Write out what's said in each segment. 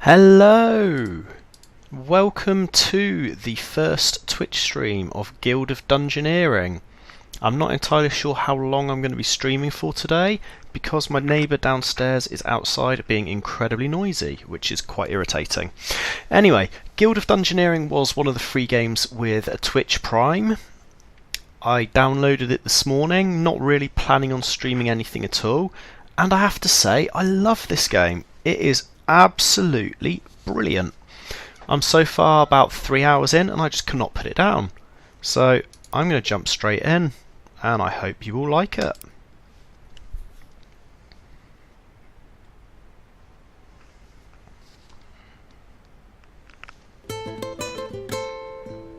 Hello! Welcome to the first Twitch stream of Guild of Dungeoneering. I'm not entirely sure how long I'm going to be streaming for today because my neighbour downstairs is outside being incredibly noisy, which is quite irritating. Anyway, Guild of Dungeoneering was one of the free games with a Twitch Prime. I downloaded it this morning, not really planning on streaming anything at all, and I have to say I love this game. It is absolutely brilliant. I'm so far about 3 hours in and I just cannot put it down. So I'm going to jump straight in and I hope you all like it.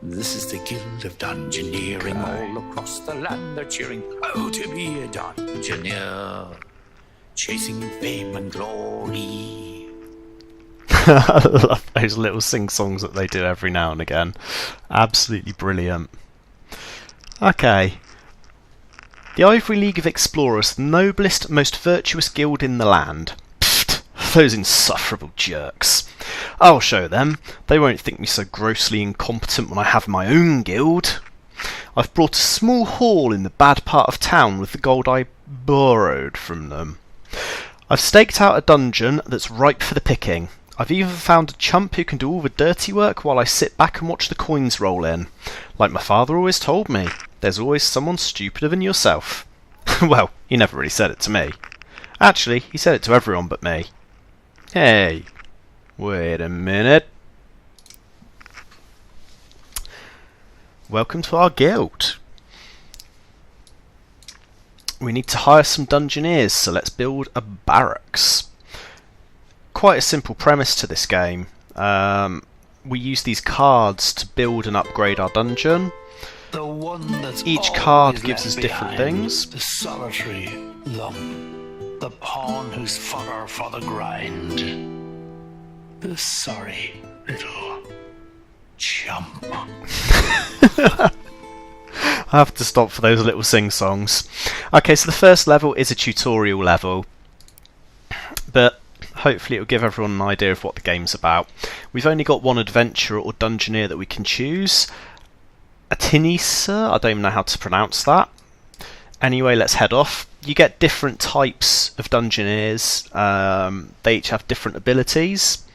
This is the Guild of Dungeoneering. All across the land they're cheering, oh, to be a Dungeoneer, chasing fame and glory. I love those little sing-songs that they do every now and again. Absolutely brilliant. Okay. The Ivory League of Explorers, the noblest, most virtuous guild in the land. Pfft, those insufferable jerks. I'll show them. They won't think me so grossly incompetent when I have my own guild. I've brought a small hall in the bad part of town with the gold I borrowed from them. I've staked out a dungeon that's ripe for the picking. I've even found a chump who can do all the dirty work while I sit back and watch the coins roll in. Like my father always told me, there's always someone stupider than yourself. Well, he never really said it to me. Actually, he said it to everyone but me. Hey, wait a minute. Welcome to our guild. We need to hire some dungeoneers, so let's build a barracks. Quite a simple premise to this game. We use these cards to build and upgrade our dungeon. The one that's Each card gives us different behind, things. The solitary lump, the pawn who's fodder for the grind, the sorry little chump. I have to stop for those little sing-songs. Okay, so the first level is a tutorial level, but hopefully it will give everyone an idea of what the game's about. We've only got one adventurer or dungeoneer that we can choose. A Tinisa, I don't even know how to pronounce that. Anyway, let's head off. You get different types of dungeoneers. They each have different abilities.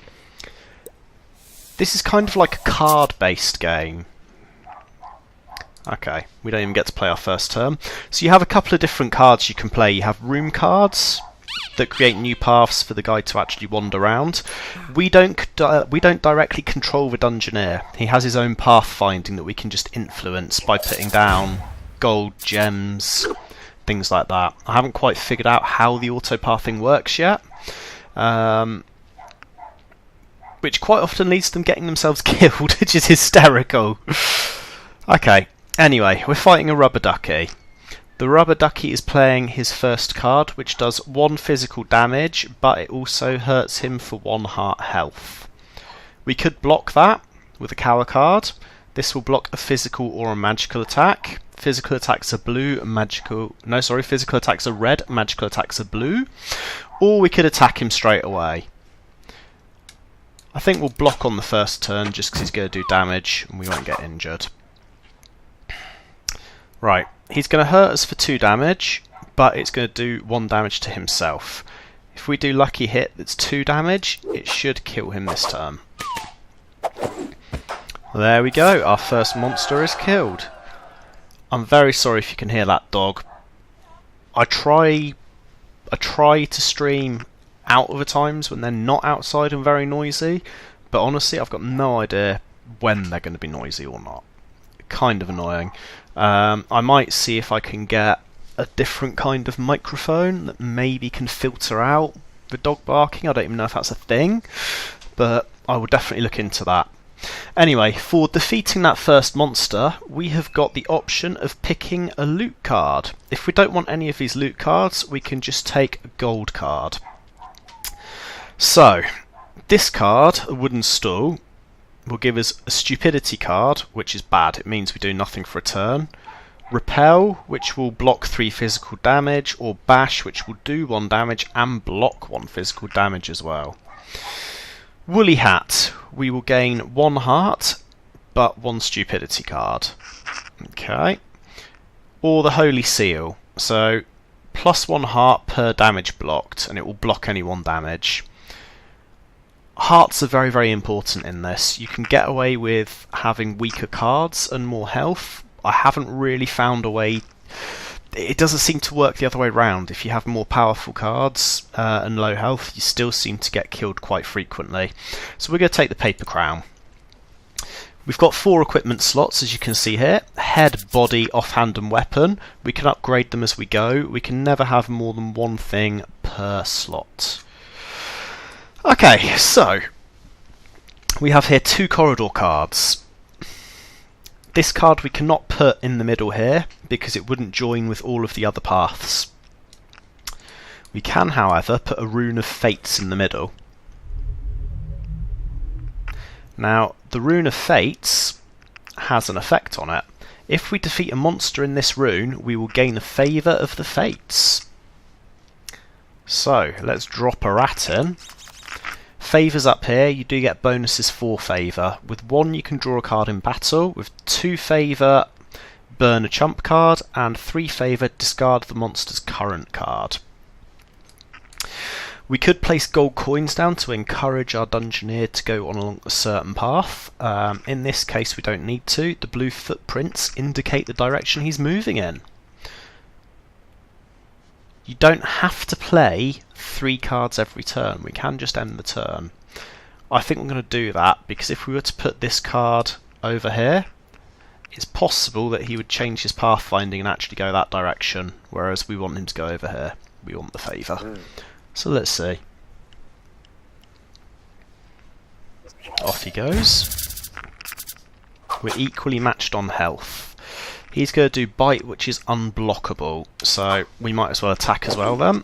This is kind of like a card-based game. Okay, we don't even get to play our first turn. So you have a couple of different cards you can play. You have room cards that create new paths for the guy to actually wander around. We don't directly control the dungeoneer. He has his own path finding that we can just influence by putting down gold, gems, things like that. I haven't quite figured out how the auto-pathing works yet, which quite often leads to them getting themselves killed, which is hysterical. Okay, anyway, we're fighting a rubber ducky. The rubber ducky is playing his first card, which does 1 physical damage, but it also hurts him for 1 heart health. We could block that with a cower card. This will block a physical or a magical attack. Physical attacks are blue, physical attacks are red, magical attacks are blue. Or we could attack him straight away. I think we'll block on the first turn just because he's going to do damage and we won't get injured. Right. He's going to hurt us for 2 damage, but it's going to do 1 damage to himself. If we do lucky hit that's 2 damage, it should kill him this turn. There we go, our first monster is killed. I'm very sorry if you can hear that dog. I try to stream out of the times when they're not outside and very noisy, but honestly I've got no idea when they're going to be noisy or not. Kind of annoying. I might see if I can get a different kind of microphone that maybe can filter out the dog barking. I don't even know if that's a thing, but I will definitely look into that. Anyway, for defeating that first monster, we have got the option of picking a loot card. If we don't want any of these loot cards, we can just take a gold card. So, this card, a wooden stool, will give us a stupidity card, which is bad. It means we do nothing for a turn. Repel, which will block 3 physical damage, or Bash, which will do 1 damage and block 1 physical damage as well. Woolly Hat. We will gain 1 heart, but 1 stupidity card. Okay. Or the Holy Seal. So, +1 heart per damage blocked, and it will block any 1 damage. Hearts are very, very important in this. You can get away with having weaker cards and more health. I haven't really found a way. It doesn't seem to work the other way around. If you have more powerful cards and low health, you still seem to get killed quite frequently. So we're going to take the Paper Crown. We've got 4 equipment slots, as you can see here. Head, body, offhand and weapon. We can upgrade them as we go. We can never have more than 1 thing per slot. Okay, so we have here 2 corridor cards. This card we cannot put in the middle here because it wouldn't join with all of the other paths. We can, however, put a Rune of Fates in the middle. Now, the Rune of Fates has an effect on it. If we defeat a monster in this rune, we will gain the favour of the Fates. So, let's drop a rat in. Favours up here, you do get bonuses for favour. With 1 you can draw a card in battle, with 2 favour burn a chump card, and 3 favour discard the monster's current card. We could place gold coins down to encourage our Dungeoneer to go on along a certain path. In this case we don't need to. The blue footprints indicate the direction he's moving in. You don't have to play 3 cards every turn. We can just end the turn. I think we're going to do that because if we were to put this card over here, it's possible that he would change his pathfinding and actually go that direction, whereas we want him to go over here. We want the favour. So let's see. Off he goes. We're equally matched on health. He's going to do Bite, which is unblockable, so we might as well attack as well then.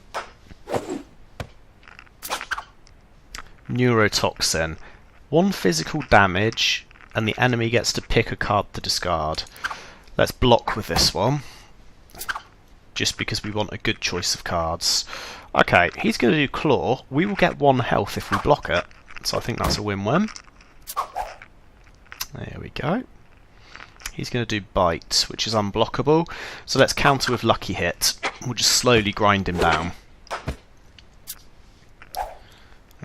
Neurotoxin. 1 physical damage, and the enemy gets to pick a card to discard. Let's block with this one, just because we want a good choice of cards. Okay, he's going to do Claw. We will get 1 health if we block it, so I think that's a win-win. There we go. He's going to do Bite, which is unblockable. So let's counter with Lucky Hit. We'll just slowly grind him down.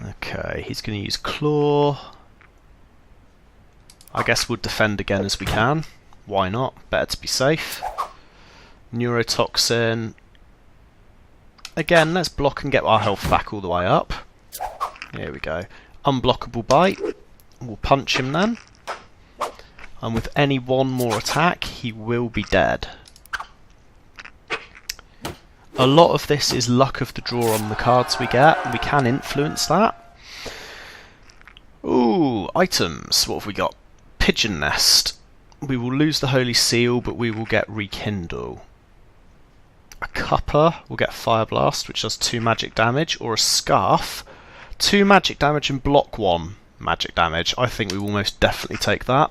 Okay, he's going to use Claw. I guess we'll defend again as we can. Why not? Better to be safe. Neurotoxin. Again, let's block and get our health back all the way up. Here we go. Unblockable Bite. We'll punch him then. And with any 1 more attack, he will be dead. A lot of this is luck of the draw on the cards we get. We can influence that. Ooh, items. What have we got? Pigeon Nest. We will lose the Holy Seal, but we will get Rekindle. A Cuppa will get Fire Blast, which does 2 magic damage, or a Scarf. 2 magic damage and block 1 magic damage. I think we will most definitely take that.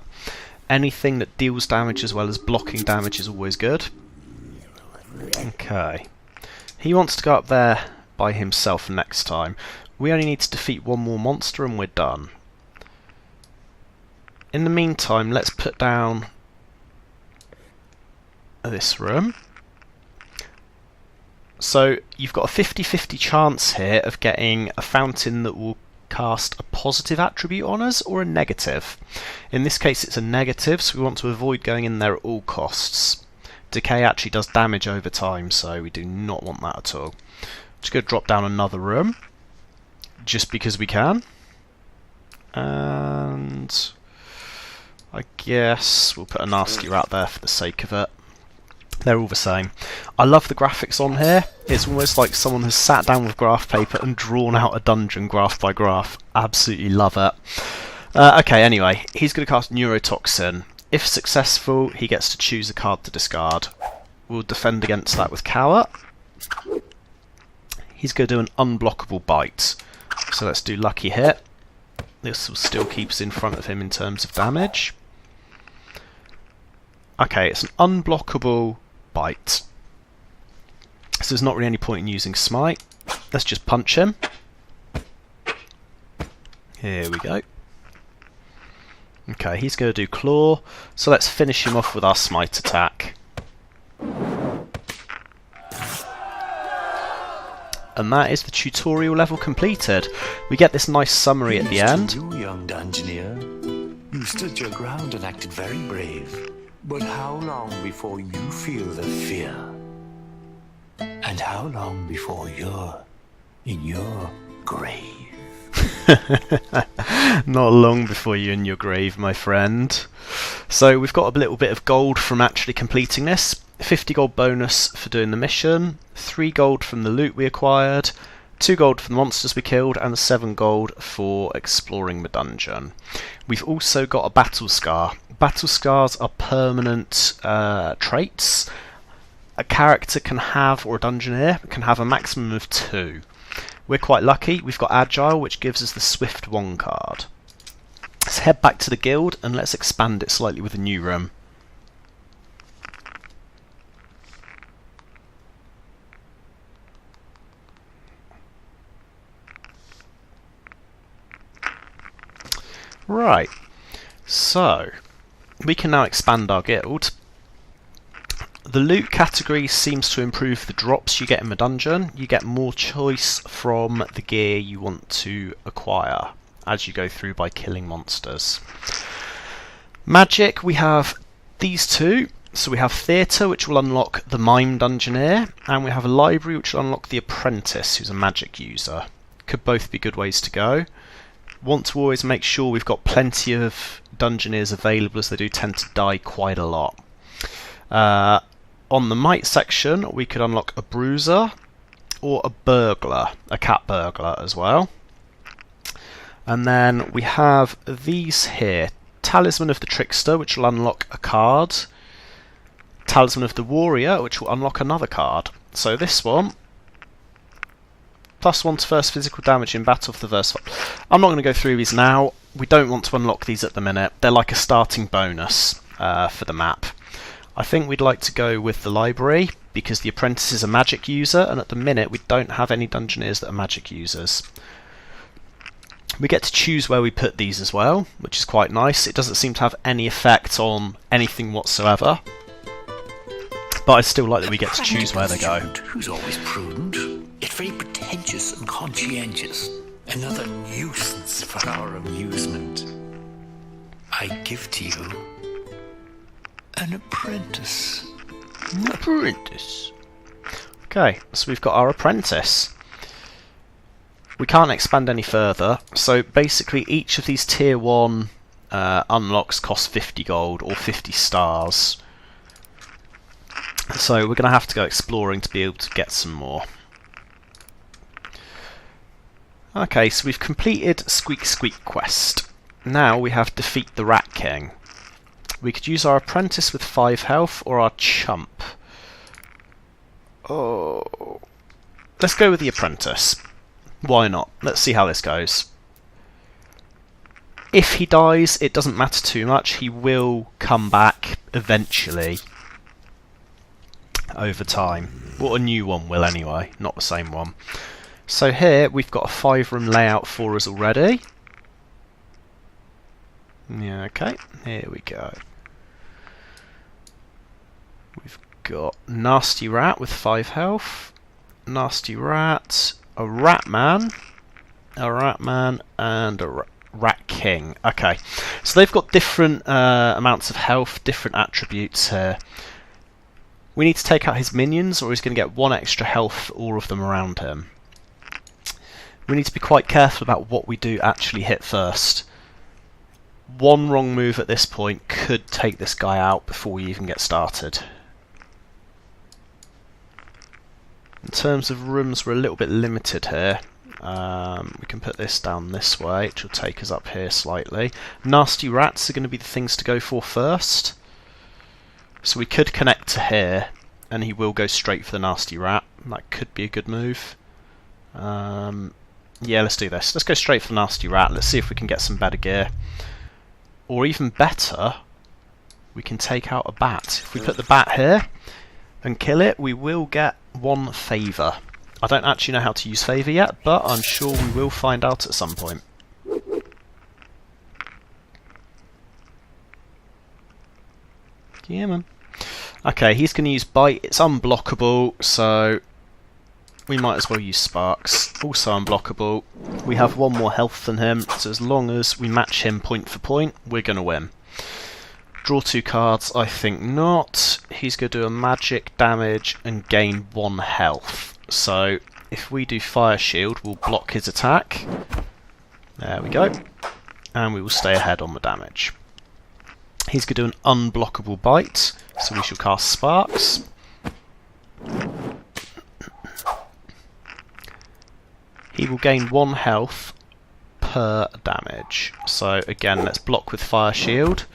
Anything that deals damage as well as blocking damage is always good. Okay. He wants to go up there by himself next time. We only need to defeat 1 more monster and we're done. In the meantime, let's put down this room. So you've got a 50-50 chance here of getting a fountain that will cast a positive attribute on us or a negative. In this case it's a negative, so we want to avoid going in there at all costs. Decay actually does damage over time, so we do not want that at all. Just going to drop down another room, just because we can. And I guess we'll put a nasty rat there for the sake of it. They're all the same. I love the graphics on here. It's almost like someone has sat down with graph paper and drawn out a dungeon graph by graph. Absolutely love it. Okay, anyway, he's going to cast Neurotoxin. If successful, he gets to choose a card to discard. We'll defend against that with Cower. He's going to do an unblockable Bite. So let's do Lucky Hit. This will still keep us in front of him in terms of damage. Okay, it's an unblockable Bite. So there's not really any point in using Smite. Let's just punch him. Here we go. Okay, he's going to do claw, so let's finish him off with our smite attack. And that is the tutorial level completed. We get this nice summary at the end. You, young Dungeoneer. You stood your ground and acted very brave. But how long before you feel the fear? And how long before you're in your grave? Not long before you're in your grave, my friend. So we've got a little bit of gold from actually completing this. 50 gold bonus for doing the mission, 3 gold from the loot we acquired, 2 gold for the monsters we killed, and 7 gold for exploring the dungeon. We've also got a battle scar. Battle scars are permanent traits. A character can have, or a dungeoneer, can have a maximum of 2. We're quite lucky, we've got Agile, which gives us the Swift 1 card. Let's head back to the guild and let's expand it slightly with a new room. Right, so we can now expand our guild. The loot category seems to improve the drops you get in the dungeon. You get more choice from the gear you want to acquire as you go through by killing monsters. Magic, we have these two. So we have Theatre, which will unlock the Mime Dungeoneer, and we have a Library, which will unlock the Apprentice, who's a magic user. Could both be good ways to go. Want to always make sure we've got plenty of Dungeoneers available, as they do tend to die quite a lot. On the Might section, we could unlock a Bruiser or a Burglar, a cat burglar as well. And then we have these here. Talisman of the Trickster, which will unlock a card. Talisman of the Warrior, which will unlock another card. So this one, +1 to first physical damage in battle for the first. I'm not going to go through these now. We don't want to unlock these at the minute. They're like a starting bonus for the map. I think we'd like to go with the Library, because the Apprentice is a magic user, and at the minute we don't have any Dungeoneers that are magic users. We get to choose where we put these as well, which is quite nice. It doesn't seem to have any effect on anything whatsoever, but I still like that we get to choose where they go. Who's always prudent, yet very pretentious and conscientious. Another nuisance for our amusement. I give to you an apprentice. An apprentice. Okay, so we've got our apprentice. We can't expand any further, so basically each of these tier 1 unlocks cost 50 gold or 50 stars. So we're going to have to go exploring to be able to get some more. Okay, so we've completed Squeak Squeak quest. Now we have Defeat the Rat King. We could use our apprentice with 5 health or our chump. Oh, let's go with the apprentice. Why not? Let's see how this goes. If he dies, it doesn't matter too much. He will come back eventually over time. Well, a new one will anyway, not the same one. So here we've got a 5-room layout for us already. Yeah, okay, here we go. We've got Nasty Rat with 5 health, Nasty Rat, a Rat Man, and a Rat King. Okay, so they've got different amounts of health, different attributes here. We need to take out his minions, or he's going to get 1 extra health for all of them around him. We need to be quite careful about what we do actually hit first. One wrong move at this point could take this guy out before we even get started. In terms of rooms, we're a little bit limited here. We can put this down this way, which will take us up here slightly. Nasty Rats are going to be the things to go for first. So we could connect to here, and he will go straight for the Nasty Rat. That could be a good move. Yeah, let's do this. Let's go straight for the Nasty Rat. Let's see if we can get some better gear. Or even better, we can take out a bat. If we put the bat here and kill it, we will get 1 favour. I don't actually know how to use favour yet, but I'm sure we will find out at some point. Yeah, man. Okay, he's going to use Bite. It's unblockable, so we might as well use Sparks. Also unblockable. We have 1 more health than him, so as long as we match him point for point, we're going to win. Draw 2 cards, I think not. He's going to do a magic damage and gain 1 health. So if we do Fire Shield, we'll block his attack. There we go. And we will stay ahead on the damage. He's going to do an unblockable Bite, so we shall cast Sparks. He will gain 1 health per damage. So again, let's block with Fire Shield,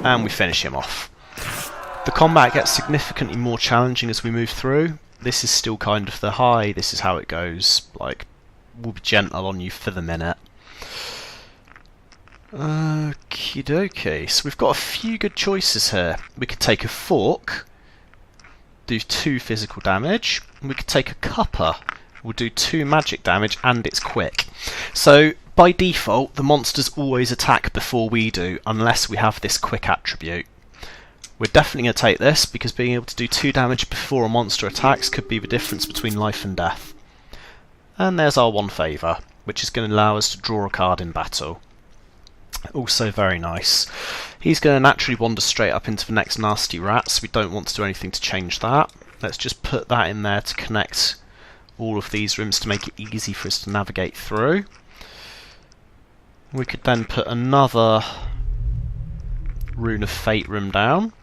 and we finish him off. The combat gets significantly more challenging as we move through. This is still kind of the high, this is how it goes. Like, we'll be gentle on you for the minute. Okie dokie, so we've got a few good choices here. We could take a Fork, do 2 physical damage. We could take a Cuppa, we'll do 2 magic damage, and it's quick. So by default, the monsters always attack before we do, unless we have this quick attribute. We're definitely going to take this, because being able to do 2 damage before a monster attacks could be the difference between life and death. And there's our 1 favour, which is going to allow us to draw a card in battle. Also very nice. He's going to naturally wander straight up into the next nasty rat, so we don't want to do anything to change that. Let's just put that in there to connect all of these rooms to make it easy for us to navigate through. We could then put another Rune of Fate room down,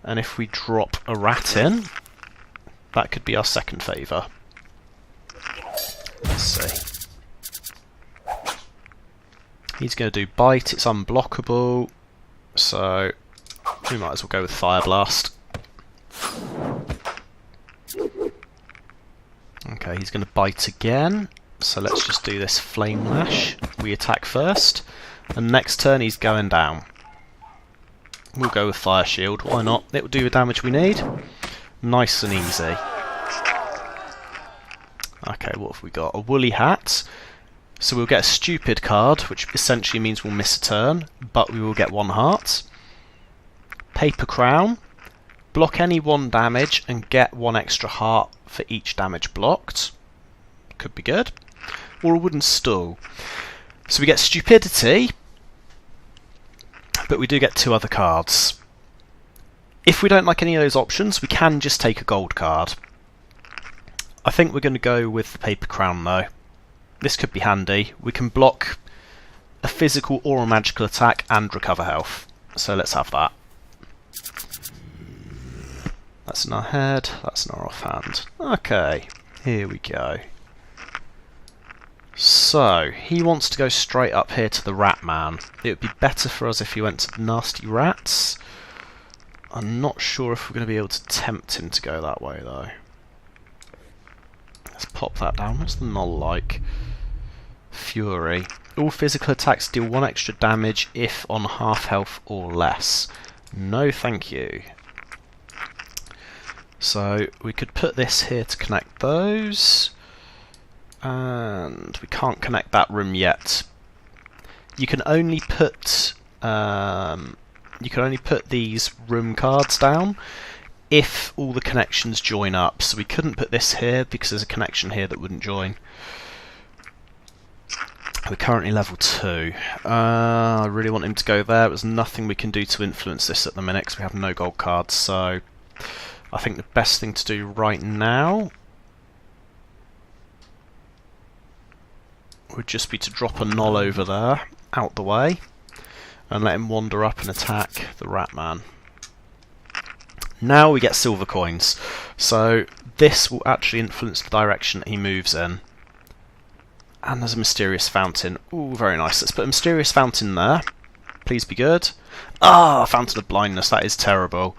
and if we drop a rat in, that could be our second favour. Let's see. He's going to do Bite, it's unblockable, so we might as well go with Fire Blast. Okay, he's going to Bite again, so let's just do this Flame Lash. We attack first, and next turn he's going down. We'll go with Fire Shield, why not? It will do the damage we need. Nice and easy. Okay, what have we got? A Woolly Hat. So we'll get a stupid card, which essentially means we'll miss a turn, but we will get 1 heart. Paper Crown. Block any 1 damage and get 1 extra heart for each damage blocked. Could be good. Or a Wooden Stool. So we get Stupidity, but we do get 2 other cards. If we don't like any of those options, we can just take a gold card. I think we're going to go with the Paper Crown though. This could be handy. We can block a physical or a magical attack and recover health. So let's have that. That's in our head, that's in our offhand. Okay, here we go. So, he wants to go straight up here to the Rat Man. It would be better for us if he went to the Nasty Rats. I'm not sure if we're going to be able to tempt him to go that way though. Let's pop that down. What's the null like? Fury. All physical attacks deal 1 extra damage if on half health or less. No thank you. So we could put this here to connect those. And we can't connect that room yet. You can only put these room cards down if all the connections join up. So we couldn't put this here because there's a connection here that wouldn't join. We're currently level 2. I really want him to go there. There's nothing we can do to influence this at the minute because we have no gold cards. So I think the best thing to do right now would just be to drop a null over there, out the way, and let him wander up and attack the Rat Man. Now we get silver coins, so this will actually influence the direction that he moves in. And there's a Mysterious Fountain. Ooh, very nice. Let's put a Mysterious Fountain there. Please be good. Ah, Fountain of Blindness, that is terrible.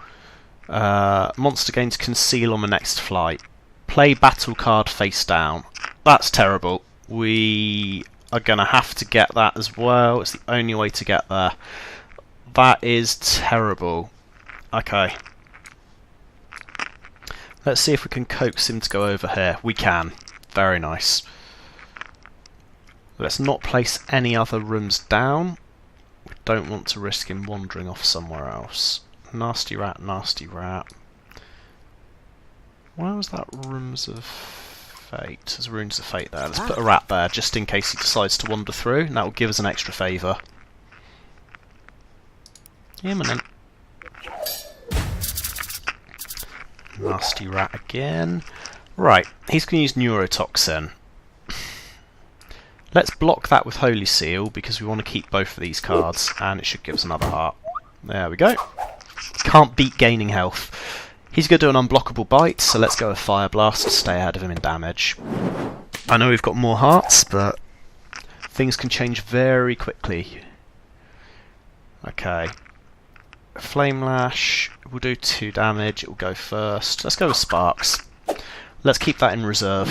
Monster gains Conceal on the next flight. Play battle card face down. That's terrible. We are going to have to get that as well. It's the only way to get there. That is terrible. Okay. Let's see if we can coax him to go over here. We can. Very nice. Let's not place any other rooms down. We don't want to risk him wandering off somewhere else. Nasty rat, nasty rat. Why was that Runes of Fate? There's Runes of Fate there. Let's put a rat there, just in case he decides to wander through, and that will give us an extra favour. Imminent. Nasty rat again. Right, he's going to use Neurotoxin. Let's block that with Holy Seal, because we want to keep both of these cards, and it should give us another heart. There we go. Can't beat gaining health. He's going to do an unblockable bite, so let's go with Fire Blast to stay ahead of him in damage. I know we've got more hearts, but things can change very quickly. Okay. Flame Lash, we'll do 2 damage, it will go first. Let's go with Sparks. Let's keep that in reserve.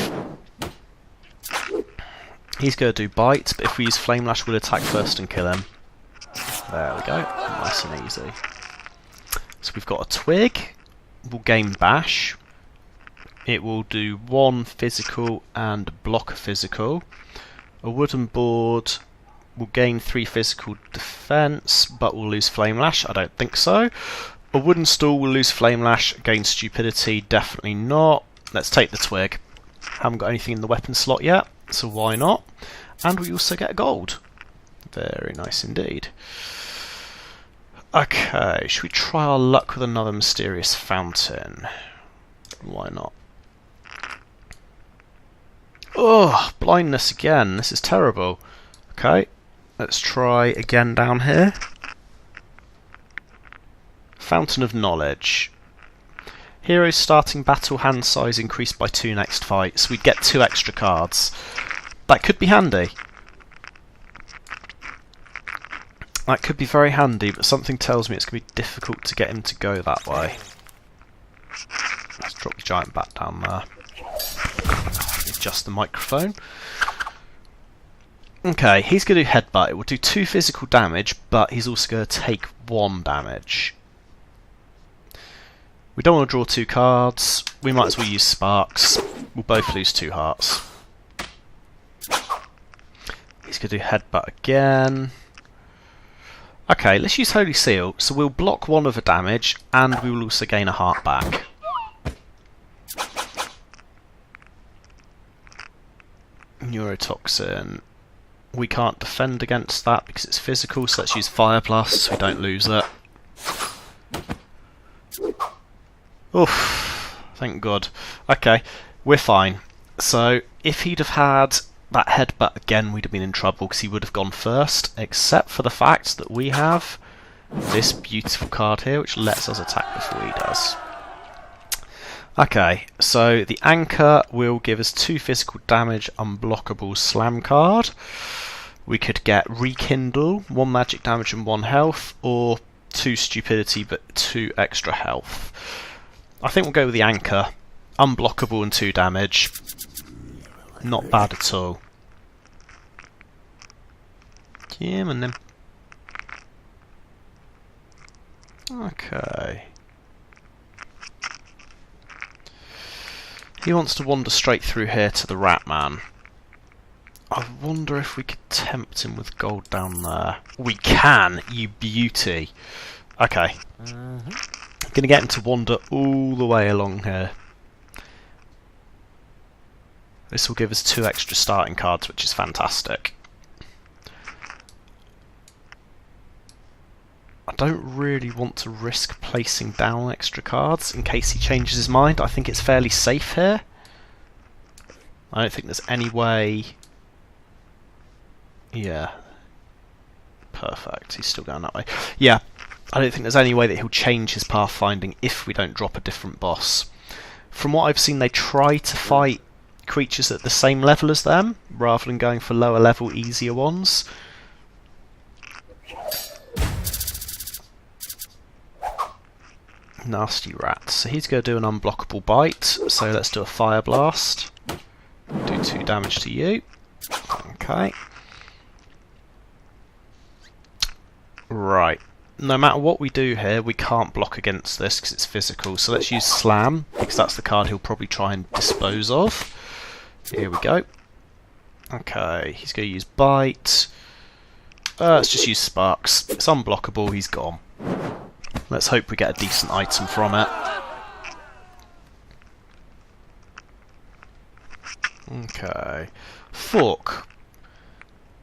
He's going to do Bite, but if we use Flame Lash, we'll attack first and kill him. There we go, nice and easy. So we've got a Twig, we'll gain Bash. It will do 1 physical and block a physical. A Wooden Board will gain 3 physical defense, but we'll lose Flame Lash. I don't think so. A Wooden Stool will lose Flame Lash, gain Stupidity. Definitely not. Let's take the Twig. Haven't got anything in the weapon slot yet, so why not? And we also get gold. Very nice indeed. Okay, should we try our luck with another Mysterious Fountain? Why not? Oh, blindness again. This is terrible. Okay. Let's try again down here. Fountain of Knowledge. Hero's starting battle hand size increased by 2 next fight, so we'd get 2 extra cards. That could be handy. That could be very handy, but something tells me it's going to be difficult to get him to go that way. Let's drop the giant bat down there. Adjust the microphone. Okay, he's going to do Headbutt. It will do 2 physical damage, but he's also going to take 1 damage. We don't want to draw 2 cards. We might as well use Sparks. We'll both lose 2 hearts. He's going to do Headbutt again. Okay, let's use Holy Seal. So we'll block 1 of the damage, and we will also gain a heart back. Neurotoxin. We can't defend against that because it's physical, so let's use Fire Blast so we don't lose it. Oof, thank God. Okay, we're fine. So, if he'd have had that Headbutt again, we'd have been in trouble because he would have gone first, except for the fact that we have this beautiful card here which lets us attack before he does. Okay, so the Anchor will give us 2 physical damage, unblockable slam card. We could get Rekindle, 1 magic damage and 1 health, or 2 stupidity but 2 extra health. I think we'll go with the Anchor. Unblockable and 2 damage. Not bad at all. Yeah, man, then. Okay. He wants to wander straight through here to the Rat Man. I wonder if we could tempt him with gold down there. We can, you beauty. Okay. Gonna get him to wander all the way along here. This will give us 2 extra starting cards, which is fantastic. I don't really want to risk placing down extra cards in case he changes his mind. I think it's fairly safe here. I don't think there's any way... Yeah. Perfect. He's still going that way. Yeah. I don't think there's any way that he'll change his pathfinding if we don't drop a different boss. From what I've seen, they try to fight creatures at the same level as them, rather than going for lower level, easier ones. Nasty rat. So he's going to do an unblockable bite, so let's do a Fire Blast. Do 2 damage to you. Okay. Right. No matter what we do here, we can't block against this because it's physical. So let's use Slam, because that's the card he'll probably try and dispose of. Here we go. Okay, he's going to use Bite. Let's just use Sparks. It's unblockable, he's gone. Let's hope we get a decent item from it. Okay. Fork.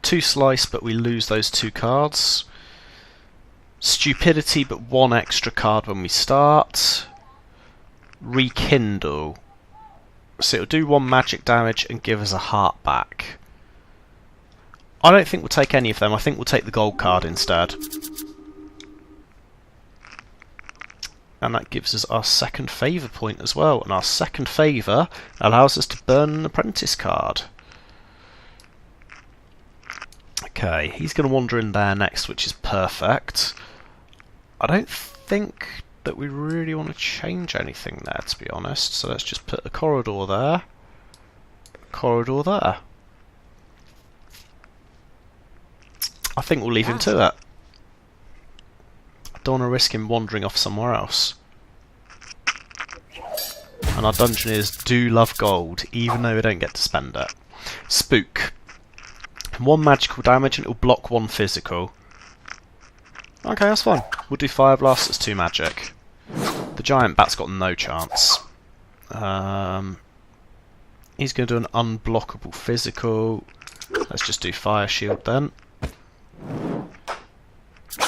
2 slice, but we lose those 2 cards. Stupidity, but 1 extra card when we start. Rekindle. So it'll do 1 magic damage and give us a heart back. I don't think we'll take any of them. I think we'll take the gold card instead. And that gives us our second favour point as well. And our second favour allows us to burn an apprentice card. Okay, he's going to wander in there next, which is perfect. I don't think that we really want to change anything there, to be honest. So let's just put a corridor there. Corridor there. I think we'll leave him to it. I don't want to risk him wandering off somewhere else. And our Dungeoneers do love gold, even though we don't get to spend it. Spook. 1 magical damage and it'll block 1 physical. Okay, that's fine. We'll do Fire Blast, that's 2 magic. The giant bat's got no chance. He's going to do an unblockable physical. Let's just do Fire Shield then.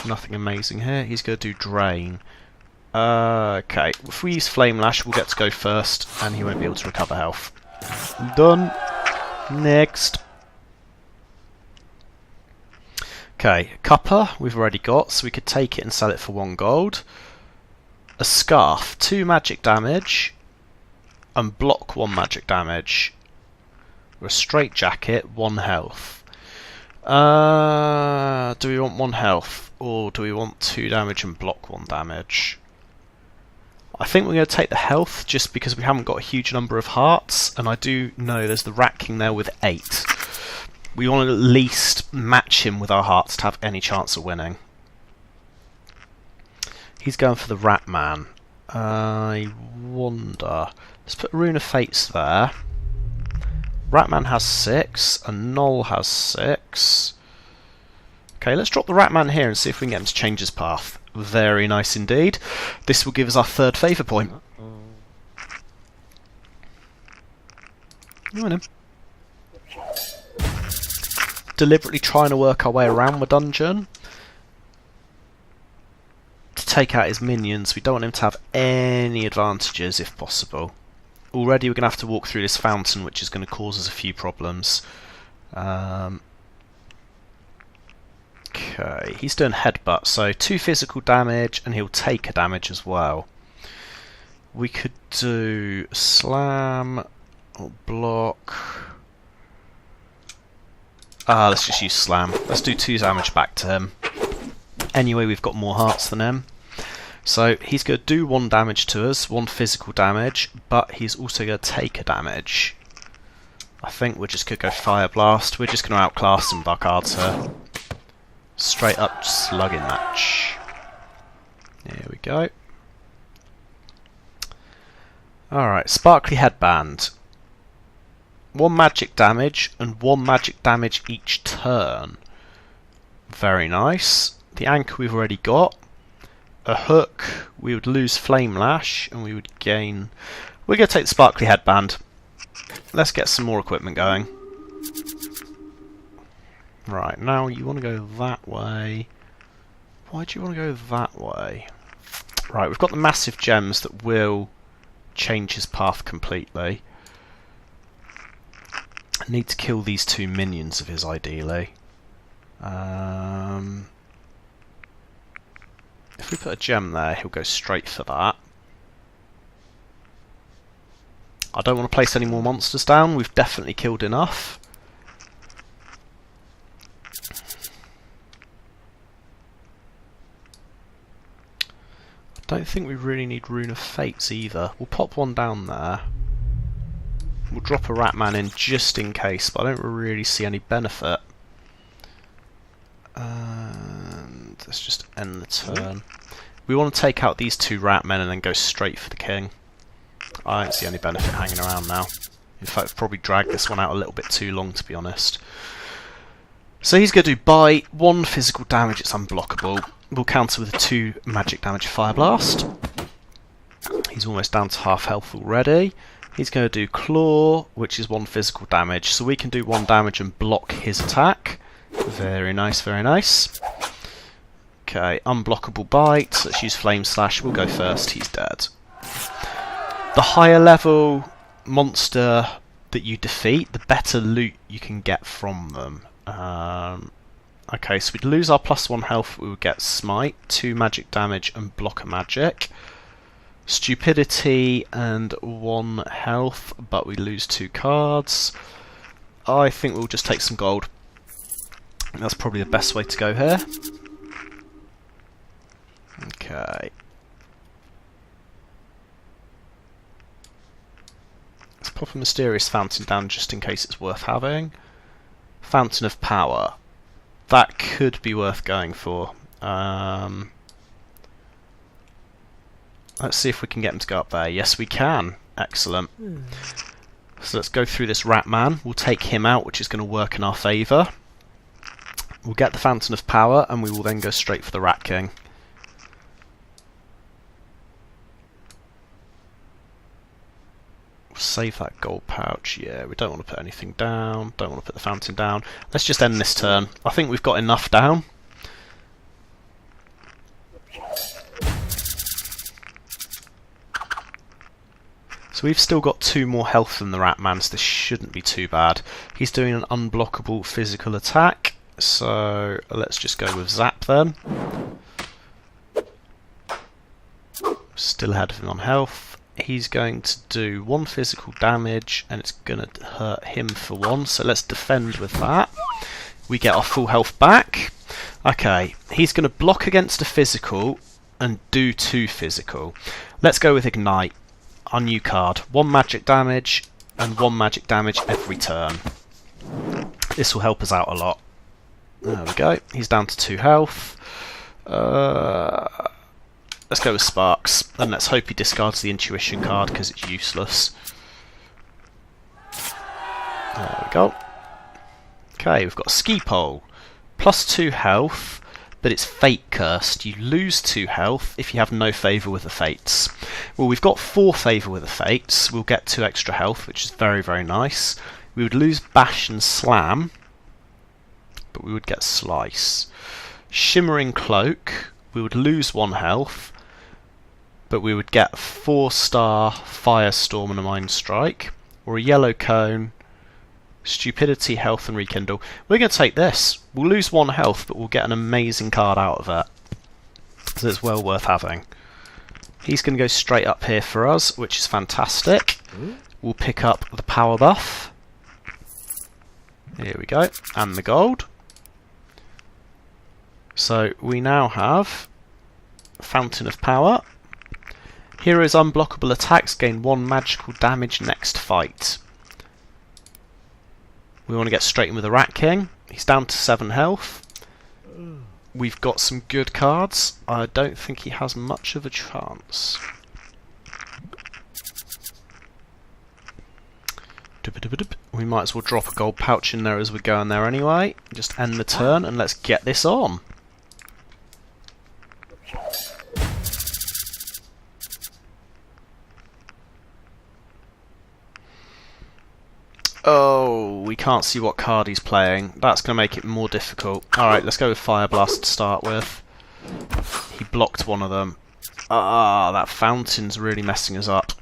Nothing amazing here. He's going to do Drain. Okay, if we use Flame Lash, we'll get to go first, and he won't be able to recover health. Done. Next. Okay, Cuppa we've already got, so we could take it and sell it for 1 gold. A Scarf, 2 magic damage, and block 1 magic damage. Or a Straight Jacket, 1 health. Do we want 1 health, or do we want 2 damage and block 1 damage? I think we're going to take the health, just because we haven't got a huge number of hearts, and I do know there's the Rat King there with 8. We want to at least match him with our hearts to have any chance of winning. He's going for the Rat Man. I wonder... Let's put Rune of Fates there. Ratman has 6, and Null has 6. Okay, let's drop the Ratman here and see if we can get him to change his path. Very nice indeed. This will give us our 3rd favour point. You win him. Deliberately trying to work our way around the dungeon to take out his minions. We don't want him to have any advantages if possible. Already we're going to have to walk through this fountain, which is going to cause us a few problems. Okay, he's doing headbutt, so 2 physical damage, and he'll take a damage as well. We could do slam or block. Let's just use slam. Let's do 2 damage back to him. Anyway, we've got more hearts than him. So he's going to do 1 damage to us, 1 physical damage, but he's also going to take a damage. I think we're just going to go Fire Blast. We're just going to outclass him with our cards here. Straight up slugging match. Here we go. Alright, Sparkly Headband. 1 magic damage and 1 magic damage each turn. Very nice. The anchor we've already got. A hook, we would lose Flame Lash, and we would gain... We're going to take the Sparkly Headband. Let's get some more equipment going. Right, now you want to go that way. Why do you want to go that way? Right, we've got the massive gems that will change his path completely. I need to kill these 2 minions of his, ideally. If we put a gem there, he'll go straight for that. I don't want to place any more monsters down. We've definitely killed enough. I don't think we really need Rune of Fates either. We'll pop 1 down there. We'll drop a Ratman in just in case, but I don't really see any benefit. And let's just end the turn. We want to take out these 2 Ratmen and then go straight for the king. I don't see any benefit hanging around now. In fact, I've probably dragged this one out a little bit too long, to be honest. So he's going to do bite, 1 physical damage, it's unblockable. We'll counter with a 2 magic damage Fire Blast. He's almost down to half health already. He's going to do Claw, which is 1 physical damage, so we can do 1 damage and block his attack. Very nice, very nice. Okay, unblockable Bite. Let's use Flame Slash. We'll go first. He's dead. The higher level monster that you defeat, the better loot you can get from them. Okay, so we'd lose our +1 health, we would get Smite, 2 magic damage and block a magic. Stupidity and 1 health, but we lose 2 cards. I think we'll just take some gold. That's probably the best way to go here. Okay. Let's pop a Mysterious Fountain down just in case it's worth having. Fountain of Power. That could be worth going for. Let's see if we can get him to go up there. Yes, we can. Excellent. So let's go through this Rat Man. We'll take him out, which is going to work in our favour. We'll get the Fountain of Power, and we will then go straight for the Rat King. Save that gold pouch. Yeah, we don't want to put anything down. Don't want to put the fountain down. Let's just end this turn. I think we've got enough down. So we've still got 2 more health than the Rat Man, so this shouldn't be too bad. He's doing an unblockable physical attack, so let's just go with Zap then. Still ahead of him on health. He's going to do 1 physical damage, and it's going to hurt him for 1, so let's defend with that. We get our full health back. Okay, he's going to block against a physical and do 2 physical. Let's go with Ignite, our new card. 1 magic damage and 1 magic damage every turn. This will help us out a lot. There we go, he's down to 2 health. Let's go with Sparks, and let's hope he discards the Intuition card because it's useless. There we go. Okay, we've got a Ski Pole. +2 health, but it's Fate Cursed. You lose 2 health if you have no favour with the Fates. Well, we've got 4 favour with the Fates. We'll get 2 extra health, which is very, very nice. We would lose Bash and Slam, but we would get Slice. Shimmering Cloak. We would lose 1 health, but we would get a 4-star Firestorm and a Mind Strike, or a Yellow Cone, Stupidity, Health and Rekindle. We're going to take this. We'll lose 1 health, but we'll get an amazing card out of it. So it's well worth having. He's going to go straight up here for us, which is fantastic. We'll pick up the power buff. Here we go. And the gold. So we now have Fountain of Power. Heroes' unblockable attacks gain 1 magical damage next fight. We want to get straight in with the Rat King. He's down to 7 health. We've got some good cards. I don't think he has much of a chance. We might as well drop a gold pouch in there as we go in there anyway. Just end the turn and let's get this on. Oh, we can't see what card he's playing. That's going to make it more difficult. Alright, let's go with Fire Blast to start with. He blocked one of them. Ah, that fountain's really messing us up.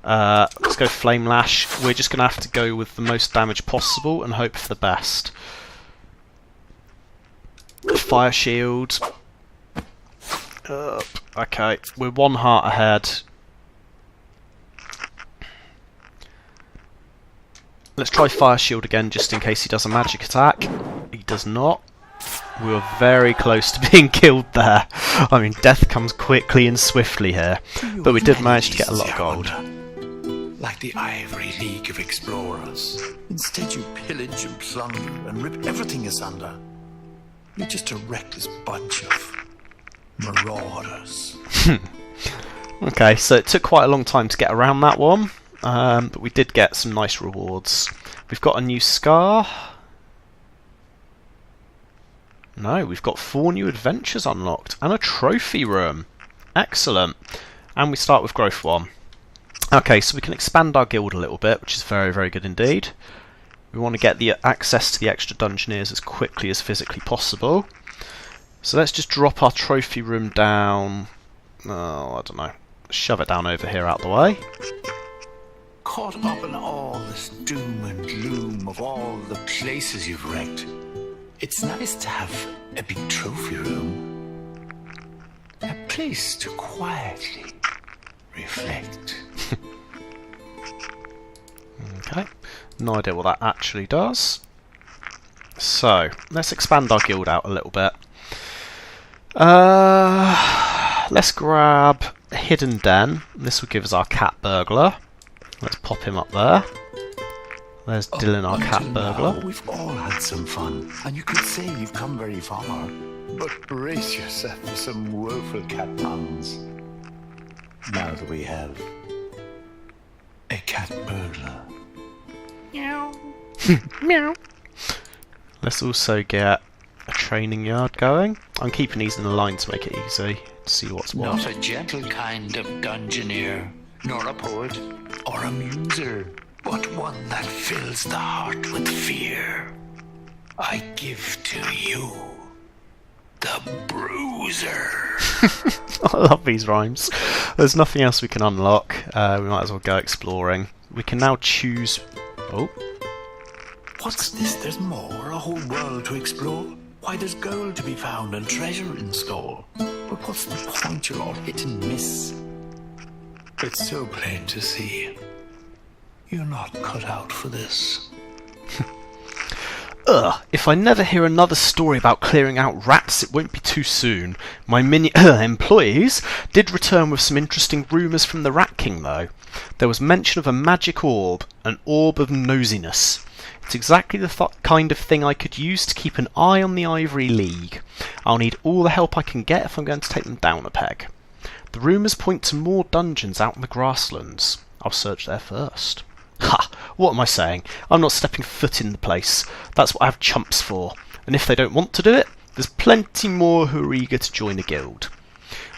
Let's go Flame Lash. We're just going to have to go with the most damage possible and hope for the best. Fire Shield. Okay, we're 1 heart ahead. Let's try Fire Shield again just in case he does a magic attack. He does not. We were very close to being killed there. I mean, death comes quickly and swiftly here. But we did manage to get a lot of gold. Like the Ivory League of Explorers. Instead you pillage and plunder and rip everything asunder. You're just a reckless bunch of marauders. Okay, so it took quite a long time to get around that one. But we did get some nice rewards. We've got a new scar. No, we've got 4 new adventures unlocked and a trophy room. Excellent. And we start with growth 1. Okay, so we can expand our guild a little bit, which is very, very good indeed. We want to get the access to the extra Dungeoneers as quickly as physically possible. So let's just drop our trophy room down. Oh, I don't know. Shove it down over here out the way. Caught up in all this doom and gloom of all the places you've wrecked, it's nice to have a big trophy room. A place to quietly reflect. Okay, no idea what that actually does. So, let's expand our guild out a little bit. Let's grab Hidden Den. This will give us our cat burglar. Let's pop him up there. There's Dylan, our cat burglar. Now, we've all had some fun, and you could say you've come very far. But brace yourself for some woeful cat puns. Now that we have a cat burglar. Meow. Meow. Let's also get a training yard going. I'm keeping these in a line to make it easy to see what's what. Not a gentle kind of dungeoneer, nor a poet or a muser, but one that fills the heart with fear. I give to you the bruiser. I love these rhymes. There's nothing else we can unlock. We might as well go exploring. We can now choose... Oh. What's this? There's more? A whole world to explore? Why, there's gold to be found and treasure in store. But what's the point? You're all hit and miss. It's so plain to see. You're not cut out for this. If I never hear another story about clearing out rats, it won't be too soon. My employees did return with some interesting rumours from the Rat King, though. There was mention of a magic orb, an orb of nosiness. It's exactly the kind of thing I could use to keep an eye on the Ivory League. I'll need all the help I can get if I'm going to take them down a peg. The rumours point to more dungeons out in the grasslands. I'll search there first. Ha! What am I saying? I'm not stepping foot in the place. That's what I have chumps for. And if they don't want to do it, there's plenty more who are eager to join a guild.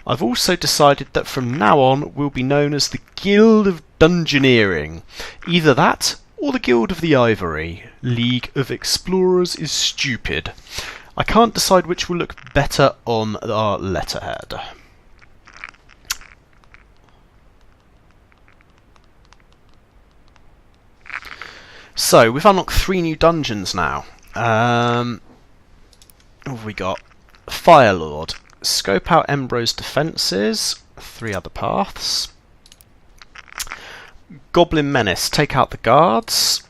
I've also decided that from now on we'll be known as the Guild of Dungeoneering. Either that, or the Guild of the Ivory. League of Explorers is stupid. I can't decide which will look better on our letterhead. So, we've unlocked 3 new dungeons now. What have we got? Firelord. Scope out Embro's defences. 3 other paths. Goblin Menace. Take out the guards.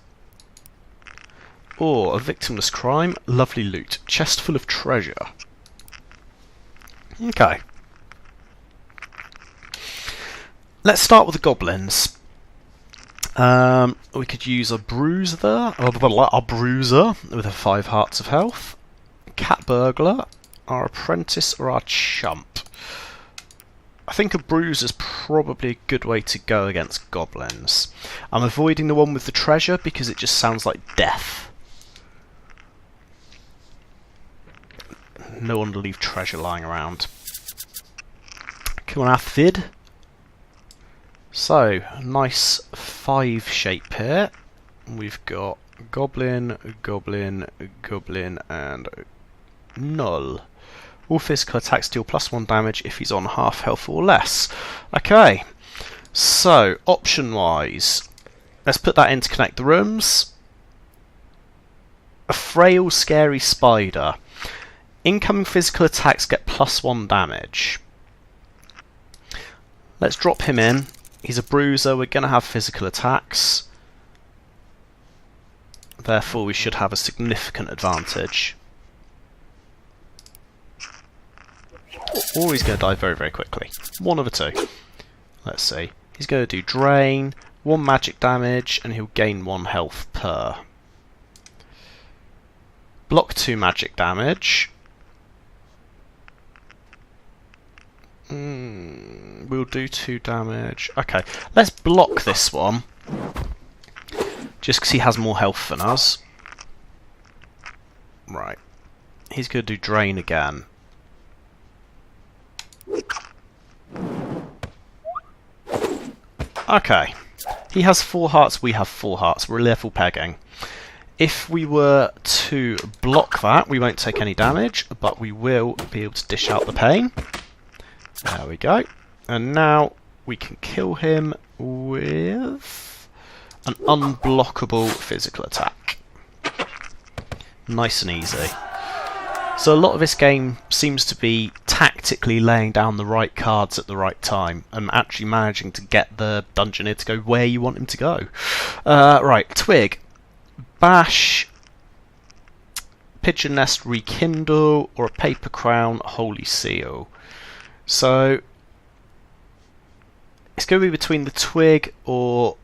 Or a victimless crime. Lovely loot. Chest full of treasure. Okay. Let's start with the goblins. We could use a bruiser, with 5 hearts of health, cat burglar, our apprentice, or our chump. I think a bruiser's probably a good way to go against goblins. I'm avoiding the one with the treasure because it just sounds like death. No one to leave treasure lying around. Come on, Athid. So, nice 5 shape here. We've got goblin, goblin, goblin, and null. All physical attacks deal +1 damage if he's on half health or less. Okay, so option-wise, let's put that in to connect the rooms. A frail, scary spider. Incoming physical attacks get +1 damage. Let's drop him in. He's a bruiser, we're going to have physical attacks. Therefore we should have a significant advantage. Or he's going to die very, very quickly. One of the two. Let's see. He's going to do drain, 1 magic damage, and he'll gain 1 health per. Block 2 magic damage. We'll do 2 damage. Okay, let's block this one. Just because he has more health than us. Right. He's going to do drain again. Okay. He has 4 hearts, we have 4 hearts. We're level pegging. If we were to block that, we won't take any damage, but we will be able to dish out the pain. There we go. And now we can kill him with an unblockable physical attack. Nice and easy. So a lot of this game seems to be tactically laying down the right cards at the right time and actually managing to get the Dungeoneer to go where you want him to go. Right, Twig. Bash, Pigeon Nest Rekindle, or a Paper Crown Holy Seal. So it's going to be between the Twig or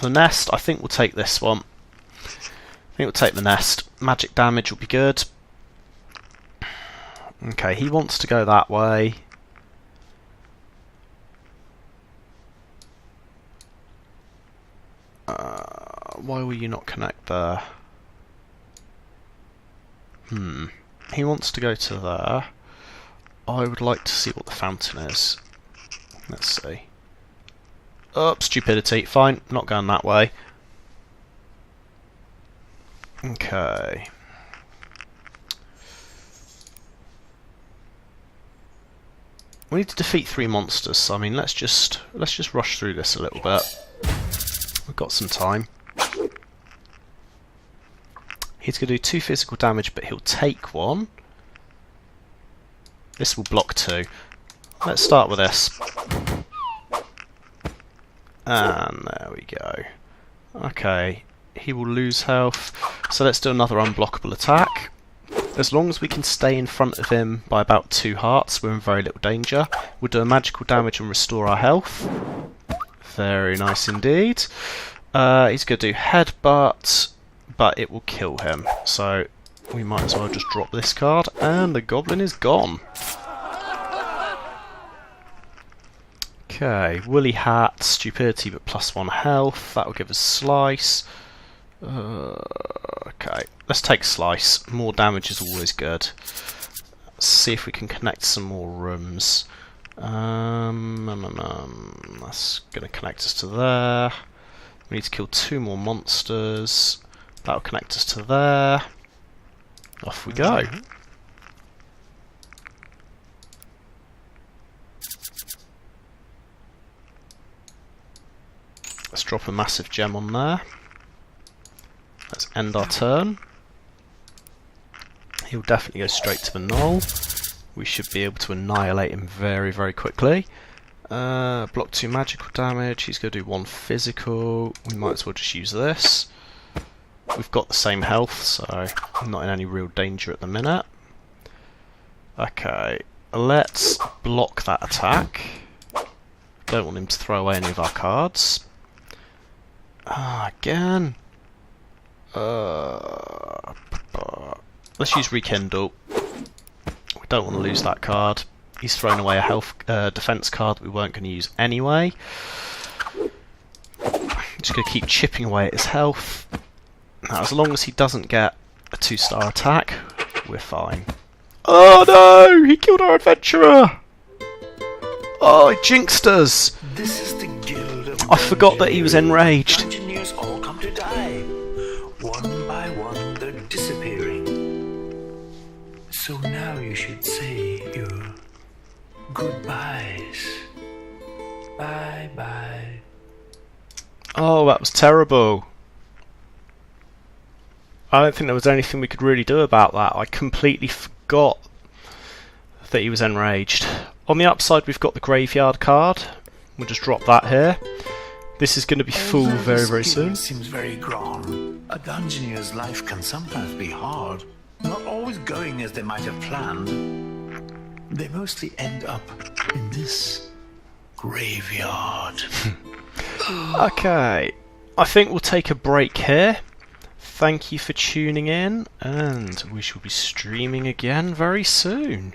the Nest. I think we'll take this one. I think we'll take the Nest. Magic damage will be good. Okay, he wants to go that way. Why will you not connect there? He wants to go to there. I would like to see what the fountain is. Let's see. Oh, stupidity. Fine, not going that way. Okay. We need to defeat 3 monsters, so I mean let's just rush through this a little bit. We've got some time. He's going to do 2 physical damage, but he'll take 1. This will block 2. Let's start with this. And there we go. Okay, he will lose health. So let's do another unblockable attack. As long as we can stay in front of him by about 2 hearts, we're in very little danger. We'll do a magical damage and restore our health. Very nice indeed. He's going to do headbutt, but it will kill him. So we might as well just drop this card, and the goblin is gone. Okay, woolly hat, stupidity, but +1 health. That will give us slice. Okay, let's take slice. More damage is always good. Let's see if we can connect some more rooms. That's going to connect us to there. We need to kill 2 more monsters. That'll connect us to there. Off we go. Let's drop a massive gem on there. Let's end our turn. He'll definitely go straight to the knoll. We should be able to annihilate him very, very quickly. Block 2 magical damage. He's going to do 1 physical. We might as well just use this. We've got the same health, so I'm not in any real danger at the minute. Okay, let's block that attack. Don't want him to throw away any of our cards. Again. Let's use Rekindle. We don't want to lose that card. He's thrown away a health defense card that we weren't going to use anyway. Just going to keep chipping away at his health. Now, as long as he doesn't get a 2-star attack, we're fine. Oh no! He killed our adventurer! Oh, he jinxed us! This is the guild of I forgot that he was enraged. Dungeoneers all come to die. One by one, they're disappearing. So now you should say your goodbyes. Bye-bye. Oh, that was terrible. I don't think there was anything we could really do about that. I completely forgot that he was enraged. On the upside, we've got the graveyard card. We'll just drop that here. This is going to be full very, very soon. Seems very gone. A dungeoneer's life can sometimes be hard, not always going as they might have planned. They mostly end up in this graveyard. Okay, I think we'll take a break here. Thank you for tuning in, and we shall be streaming again very soon.